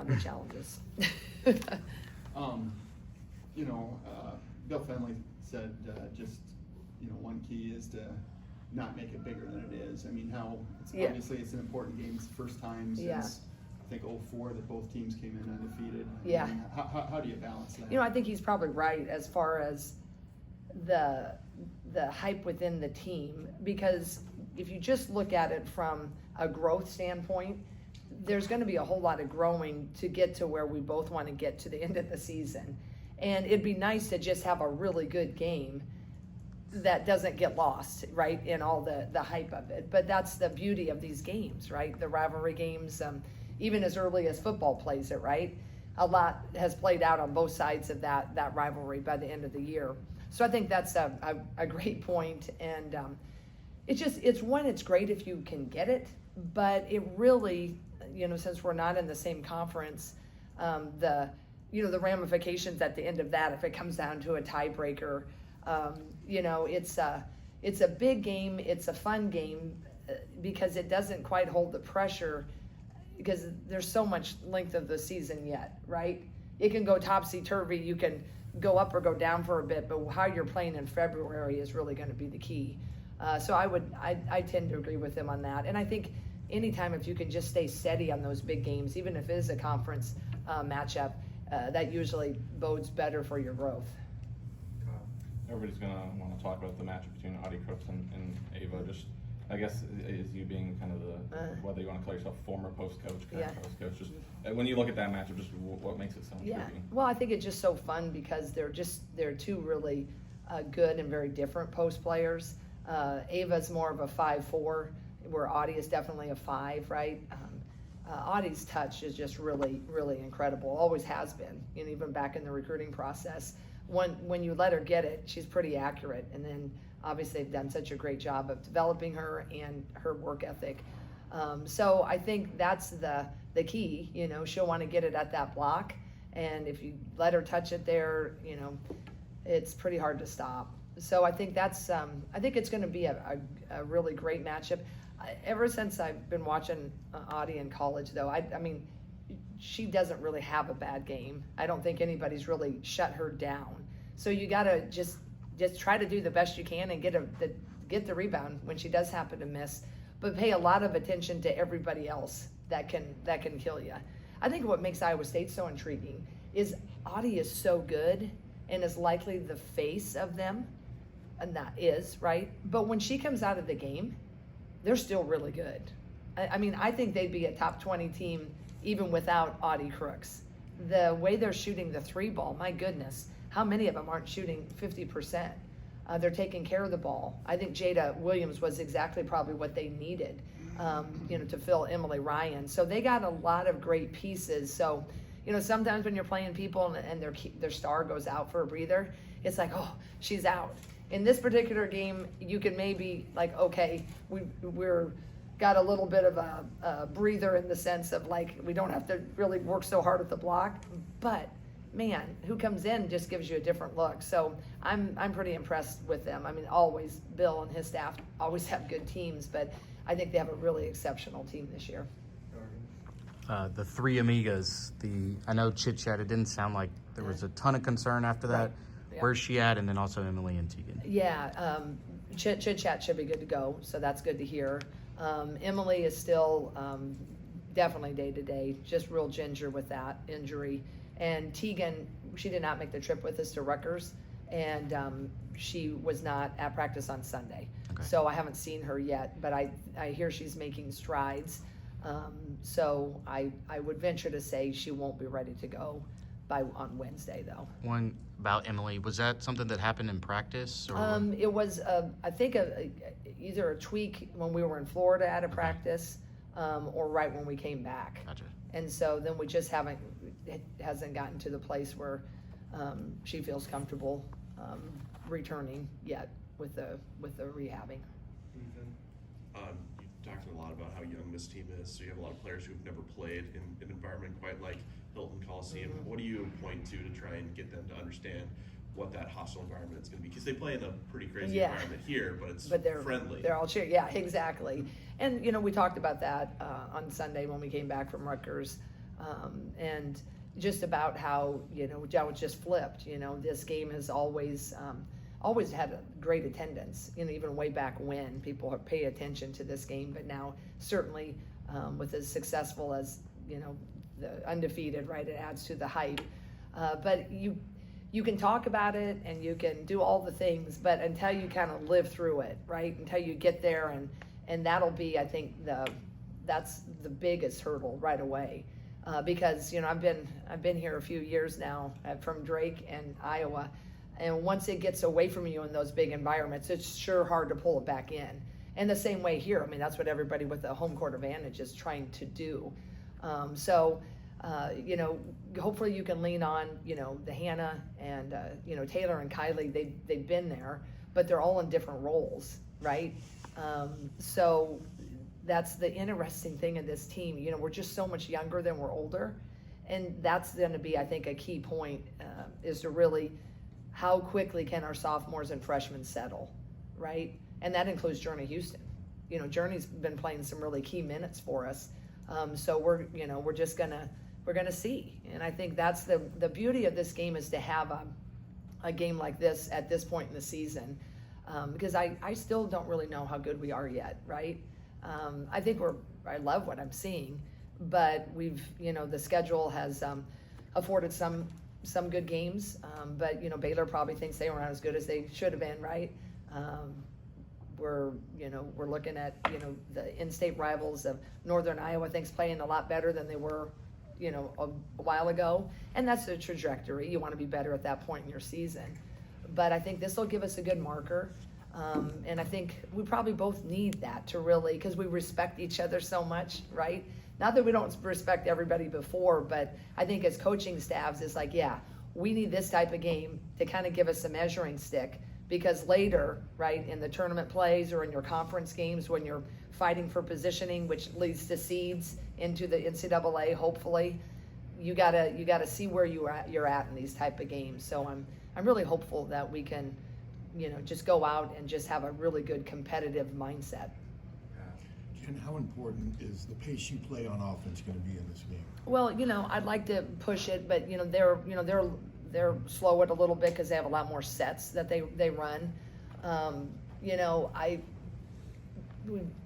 on the challenges. Bill Fenley said just, one key is to not make it bigger than it is. I mean, obviously it's an important game. It's the first time since I think 2004 that both teams came in undefeated. Yeah. I mean, how do you balance that? I think he's probably right as far as the hype within the team, because if you just look at it from a growth standpoint, there's going to be a whole lot of growing to get to where we both want to get to the end of the season. And it'd be nice to just have a really good game that doesn't get lost, right, in all the hype of it. But that's the beauty of these games, right? The rivalry games, even as early as football plays it, right? A lot has played out on both sides of that rivalry by the end of the year. So I think that's a great point. And it's great if you can get it, but it really, since we're not in the same conference, the ramifications at the end of that, if it comes down to a tiebreaker, it's a big game. It's a fun game because it doesn't quite hold the pressure because there's so much length of the season yet, right? It can go topsy-turvy. You can go up or go down for a bit, but how you're playing in February is really going to be the key. So I tend to agree with him on that. And I think anytime if you can just stay steady on those big games, even if it is a conference matchup, that usually bodes better for your growth. Everybody's going to want to talk about the matchup between Audie Crooks and Ava. Just, I guess, is you being kind of whether you want to call yourself former post coach, current post coach, just when you look at that matchup, just what makes it so intriguing? Well, I think it's just so fun because they're two really good and very different post players. Ava's more of a 5'4", where Audie is definitely a 5, right? Audie's touch is just really, really incredible. Always has been, even back in the recruiting process. When you let her get it, she's pretty accurate. And then obviously they've done such a great job of developing her and her work ethic. So I think that's the key. She'll want to get it at that block, and if you let her touch it there, it's pretty hard to stop. So I think I think it's going to be a really great matchup. Ever since I've been watching Audie in college, though, I mean, she doesn't really have a bad game. I don't think anybody's really shut her down. So you got to just try to do the best you can and get the rebound when she does happen to miss, but pay a lot of attention to everybody else that can kill you. I think what makes Iowa State so intriguing is Audie is so good and is likely the face of them, and that is, right? But when she comes out of the game, they're still really good. I mean, I think they'd be a top 20 team even without Audie Crooks. The way they're shooting the 3 ball, my goodness, how many of them aren't shooting 50%? They're taking care of the ball. I think Jada Williams was exactly probably what they needed, to fill Emily Ryan. So they got a lot of great pieces. So, sometimes when you're playing people and their star goes out for a breather, it's like, oh, she's out. In this particular game, you can maybe like, okay, we're got a little bit of a breather in the sense of like we don't have to really work so hard at the block, but man, who comes in just gives you a different look. So I'm pretty impressed with them. I mean, always Bill and his staff always have good teams, but I think they have a really exceptional team this year. The 3 Amigas, I know Chit Chat, it didn't sound like there was a ton of concern after that. Right. Yeah. Where's she at? And then also Emily and Tegan. Yeah, Chit Chat should be good to go, so that's good to hear. Emily is still definitely day-to-day, just real ginger with that injury. And Tegan, she did not make the trip with us to Rutgers, and she was not at practice on Sunday. Okay. So I haven't seen her yet, but I hear she's making strides. So I would venture to say she won't be ready to go on Wednesday, though. One about Emily, was that something that happened in practice? Or? It was, I think, either a tweak when we were in Florida at a practice, or right when we came back. Gotcha. And so then we just it hasn't gotten to the place where she feels comfortable returning yet with the rehabbing. You talked a lot about how young this team is, so you have a lot of players who've never played in an environment quite like Hilton Coliseum. Mm-hmm. What do you point to try and get them to understand what that hostile environment is going to be? Because they play in a pretty crazy environment here, but they're friendly. They're all cheering. Yeah, exactly. And we talked about that on Sunday when we came back from Rutgers. and just about how, how it just flipped. This game has always had a great attendance, even way back when people pay attention to this game, but now certainly with as successful as, the undefeated, right, it adds to the hype. But you can talk about it and you can do all the things, but until you kind of live through it, right, until you get there, and that'll be, I think, that's the biggest hurdle right away. Because I've been here a few years now from Drake and Iowa, and once it gets away from you in those big environments, it's sure hard to pull it back in. And the same way here. I mean, that's what everybody with the home court advantage is trying to do. Hopefully you can lean on the Hannah and Taylor and Kylie. They've been there, but they're all in different roles, right? So that's the interesting thing in this team. We're just so much younger than we're older, and that's going to be, I think, a key point is to really how quickly can our sophomores and freshmen settle, right? And that includes Journey Houston. Journey's been playing some really key minutes for us, so we're gonna see. And I think that's the beauty of this game is to have a game like this at this point in the season, because I still don't really know how good we are yet, right? I love what I'm seeing, but the schedule has afforded some good games, but Baylor probably thinks they weren't as good as they should have been, right? We're looking at the in-state rivals of Northern Iowa, thinks playing a lot better than they were a while ago, and that's the trajectory. You want to be better at that point in your season, but I think this will give us a good marker. And I think we probably both need that to really, because we respect each other so much, right? Not that we don't respect everybody before, but I think as coaching staffs, it's like, yeah, we need this type of game to kind of give us a measuring stick, because later, right, in the tournament plays or in your conference games when you're fighting for positioning, which leads to seeds into the NCAA, hopefully, you gotta see where you're at in these type of games. So I'm really hopeful that we can just go out and just have a really good competitive mindset. Jen, how important is the pace you play on offense going to be in this game? Well, I'd like to push it, but they're slow it a little bit because they have a lot more sets that they run.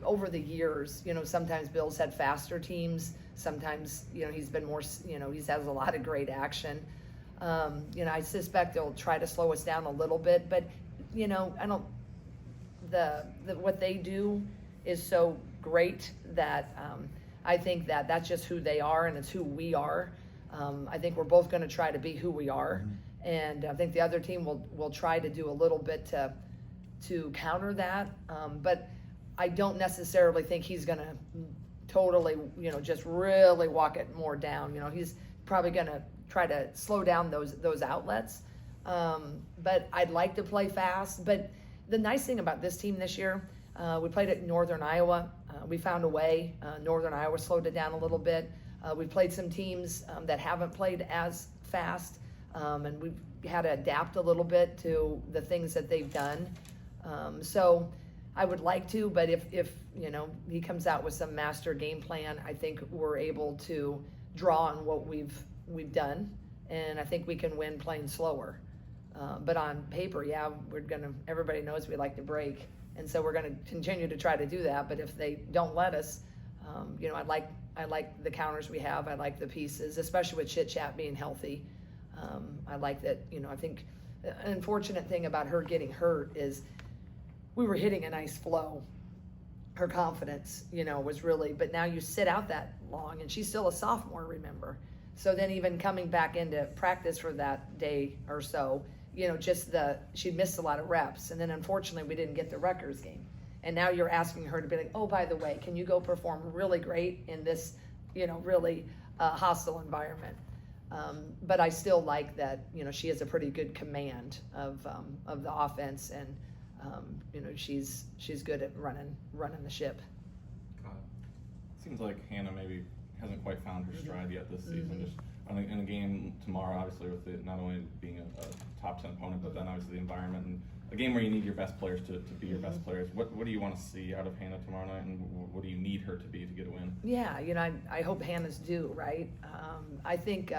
Over the years, sometimes Bill's had faster teams. Sometimes, he's been more, he has a lot of great action. I suspect they'll try to slow us down a little bit, but I don't. What they do is so great that I think that that's just who they are and it's who we are. I think we're both going to try to be who we are, and I think the other team will try to do a little bit to counter that. But I don't necessarily think he's going to totally, just really walk it more down. He's probably going to try to slow down those outlets. But I'd like to play fast. But the nice thing about this team this year, we played at Northern Iowa. We found a way. Northern Iowa slowed it down a little bit. We played some teams that haven't played as fast, and we've had to adapt a little bit to the things that they've done. So I would like to, but if he comes out with some master game plan, I think we're able to draw on what we've done, and I think we can win playing slower. But on paper, yeah, everybody knows we like to break, and so we're gonna continue to try to do that. But if they don't let us, I like the counters we have. I like the pieces, especially with Chit Chat being healthy. I like that. I think the unfortunate thing about her getting hurt is we were hitting a nice flow. Her confidence, was really. But now you sit out that long, and she's still a sophomore. Remember. So then even coming back into practice for that day or so, she'd missed a lot of reps. And then unfortunately we didn't get the Rutgers game. And now you're asking her to be like, oh, by the way, can you go perform really great in this, really hostile environment? But I still like that, she has a pretty good command of the offense, and, she's good at running the ship. Seems like Hannah maybe hasn't quite found her stride yet this season. Just in a game tomorrow, obviously with it not only being a top 10 opponent, but then obviously the environment and a game where you need your best players to be your best players. What do you want to see out of Hannah tomorrow night, and what do you need her to be to get a win? Yeah, I hope Hannah's due, right? I think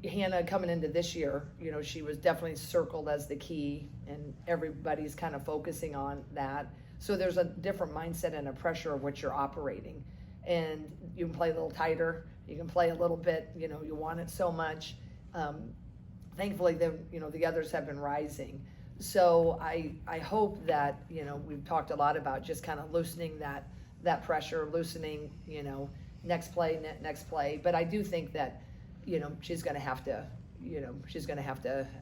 Hannah coming into this year, she was definitely circled as the key, and everybody's kind of focusing on that. So there's a different mindset and a pressure of what you're operating. And you can play a little tighter, you can play a little bit, you want it so much. Thankfully, the others have been rising. So I hope that, we've talked a lot about just kind of loosening that pressure, loosening, next play. But I do think that, she's going to have to,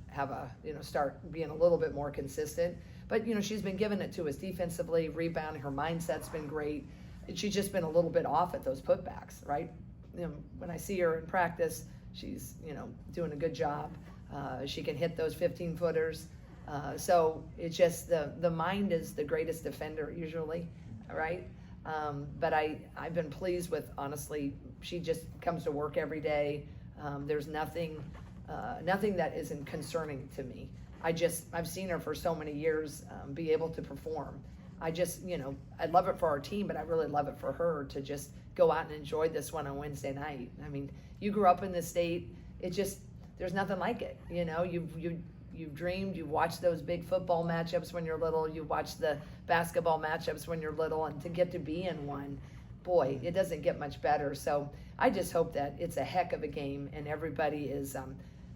have a, start being a little bit more consistent. But, she's been giving it to us defensively, rebounding, her mindset's been great. She's just been a little bit off at those putbacks, right? When I see her in practice, she's, doing a good job. She can hit those 15-footers. So it's just the mind is the greatest defender usually, right? But I've been pleased with, honestly, she just comes to work every day. There's nothing that isn't concerning to me. I've seen her for so many years be able to perform. I love it for our team, but I really love it for her to just go out and enjoy this one on Wednesday night. I mean, you grew up in this state. There's nothing like it. You've dreamed, you've watched those big football matchups when you're little, you watched the basketball matchups when you're little, and to get to be in one, boy, it doesn't get much better. So I just hope that it's a heck of a game and everybody is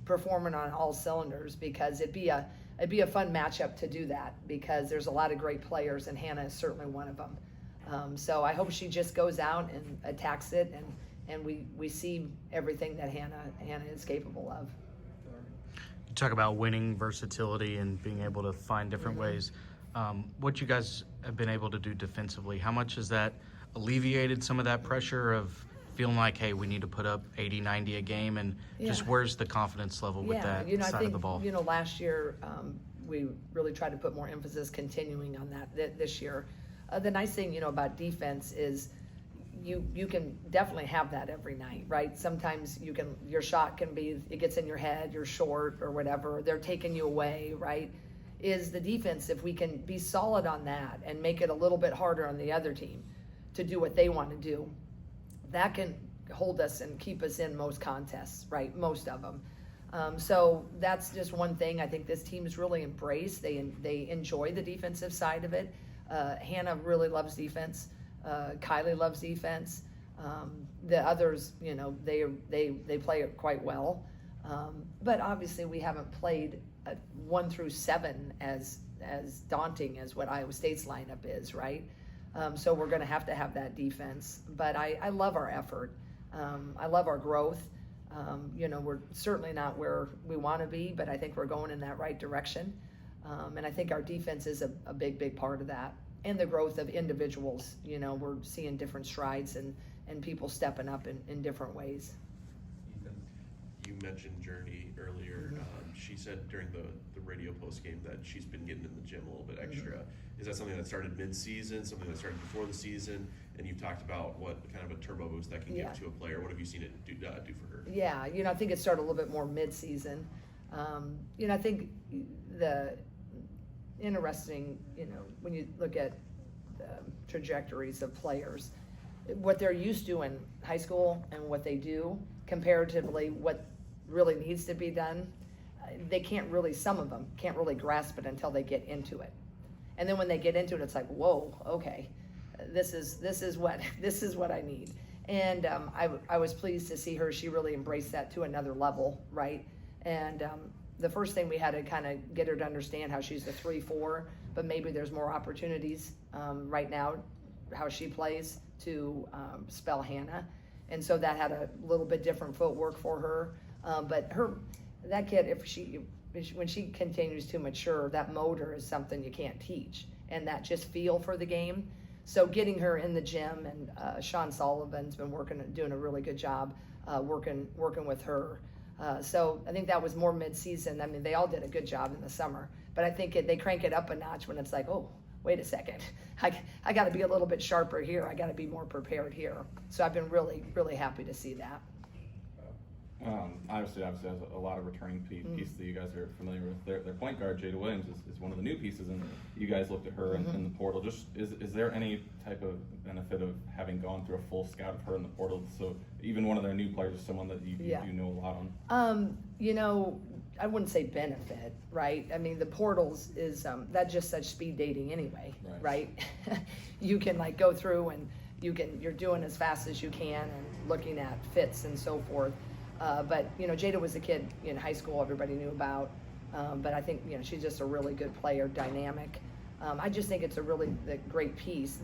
performing on all cylinders, because it'd be a fun matchup to do that, because there's a lot of great players and Hannah is certainly one of them. So I hope she just goes out and attacks it, and we see everything that Hannah is capable of. You talk about winning, versatility, and being able to find different ways. What you guys have been able to do defensively, how much has that alleviated some of that pressure of feeling like, hey, we need to put up 80, 90 a game, and just where's the confidence level with that side of the ball? Last year we really tried to put more emphasis continuing on that this year. The nice thing, about defense is you can definitely have that every night, right? Sometimes your shot can be, it gets in your head, you're short or whatever, they're taking you away, right? Is the defense, if we can be solid on that and make it a little bit harder on the other team to do what they want to do, that can hold us and keep us in most contests, right? Most of them. So that's just one thing I think this team has really embraced. They enjoy the defensive side of it. Hannah really loves defense. Kylie loves defense. The others, they play it quite well. But obviously we haven't played 1 through 7 as daunting as what Iowa State's lineup is, right? So we're going to have that defense. But I love our effort. I love our growth. We're certainly not where we want to be, but I think we're going in that right direction. And I think our defense is a big part of that. And the growth of individuals, we're seeing different strides and people stepping up in different ways. You mentioned Journey earlier. She said during the radio post game that she's been getting in the gym a little bit extra. Is that something that started mid-season, something that started before the season? And you've talked about what kind of a turbo boost that can give to a player. What have you seen it do for her? Yeah, I think it started a little bit more mid-season. I think the interesting, when you look at the trajectories of players, what they're used to in high school and what they do comparatively, what really needs to be done, some of them can't really grasp it until they get into it. And then when they get into it, it's like, whoa, okay, this is what I need. And I was pleased to see her. She really embraced that to another level, right? And the first thing we had to kind of get her to understand how she's a 3-4, but maybe there's more opportunities right now, how she plays to spell Hannah. And so that had a little bit different footwork for her. But that kid, when she continues to mature, that motor is something you can't teach, and that just feel for the game. So getting her in the gym, and Sean Sullivan's been doing a really good job working with her. So I think that was more mid-season. I mean, they all did a good job in the summer, but I think they crank it up a notch when it's like, oh, wait a second, I got to be a little bit sharper here. I got to be more prepared here. So I've been really, really happy to see that. Obviously has a lot of returning pieces that you guys are familiar with. Their point guard, Jada Williams, is one of the new pieces, and you guys looked at her in the portal. Just is there any type of benefit of having gone through a full scout of her in the portal? So even one of their new players is someone that you do know a lot on. You know, I wouldn't say benefit, right? I mean, the portals is that's just such speed dating anyway, right? You can like go through and you're doing as fast as you can and looking at fits and so forth. But you know, Jada was a kid in high school everybody knew about. But I think, you know, she's just a really good player, dynamic. I just think it's a really great piece.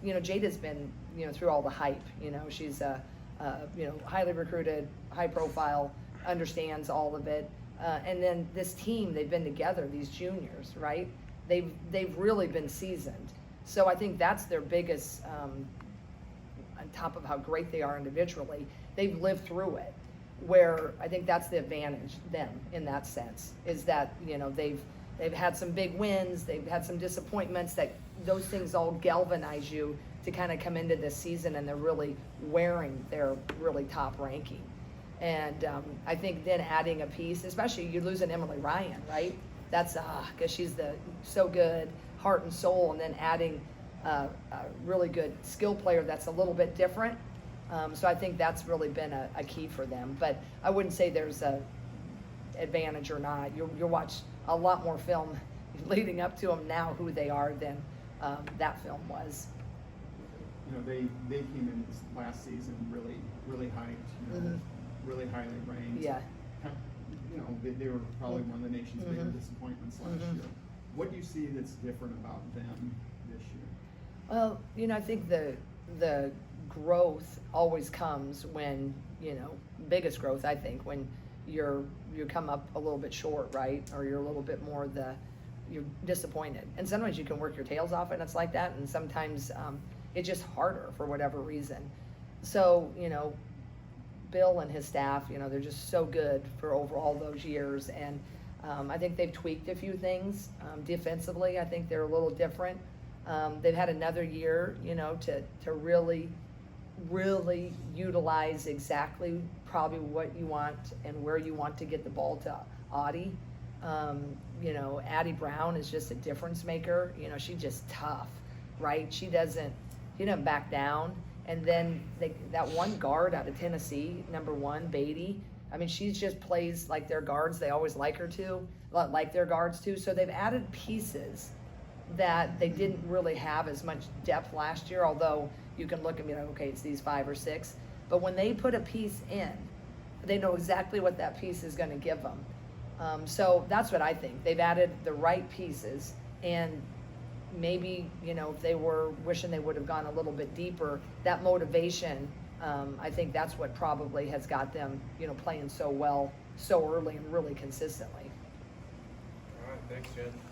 You know, Jada's been, you know, through all the hype. You know, she's you know, highly recruited, high profile, understands all of it. And then this team, they've been together, these juniors, right? They've really been seasoned. So I think that's their biggest, on top of how great they are individually, they've lived through it. Where I think that's the advantage them in that sense, is that, you know, they've had some big wins, they've had some disappointments, that those things all galvanize you to kind of come into this season, and they're really wearing their really top ranking. And I think then adding a piece, especially you lose an Emily Ryan, right? That's because she's so good, heart and soul, and then adding a really good skill player that's a little bit different. So I think that's really been a key for them. But I wouldn't say there's a advantage or not. You'll watch a lot more film leading up to them now, who they are, than that film was. You know, they came in this last season really hyped, you know, really highly ranked. Yeah. You know, they were probably one of the nation's bigger disappointments last year. What do you see that's different about them this year? Well, you know, I think the growth always comes when, you know, biggest growth, I think, when you come up a little bit short, right? Or you're a little bit more you're disappointed. And sometimes you can work your tails off and it's like that, and sometimes it's just harder for whatever reason. So, you know, Bill and his staff, you know, they're just so good for over all those years, and I think they've tweaked a few things. Defensively, I think they're a little different. They've had another year, you know, to really utilize exactly probably what you want and where you want to get the ball to Audie. You know, Addie Brown is just a difference maker. You know, she's just tough, right? She doesn't back down. And then that one guard out of Tennessee, number 1, Beatty, I mean, she just plays like their guards. They always like their guards too. So they've added pieces that they didn't really have as much depth last year, although you can look and be like, okay, it's these 5 or 6. But when they put a piece in, they know exactly what that piece is going to give them. So that's what I think. They've added the right pieces, and maybe, you know, if they were wishing they would have gone a little bit deeper, that motivation, I think that's what probably has got them, you know, playing so well so early and really consistently. All right, thanks, Jen.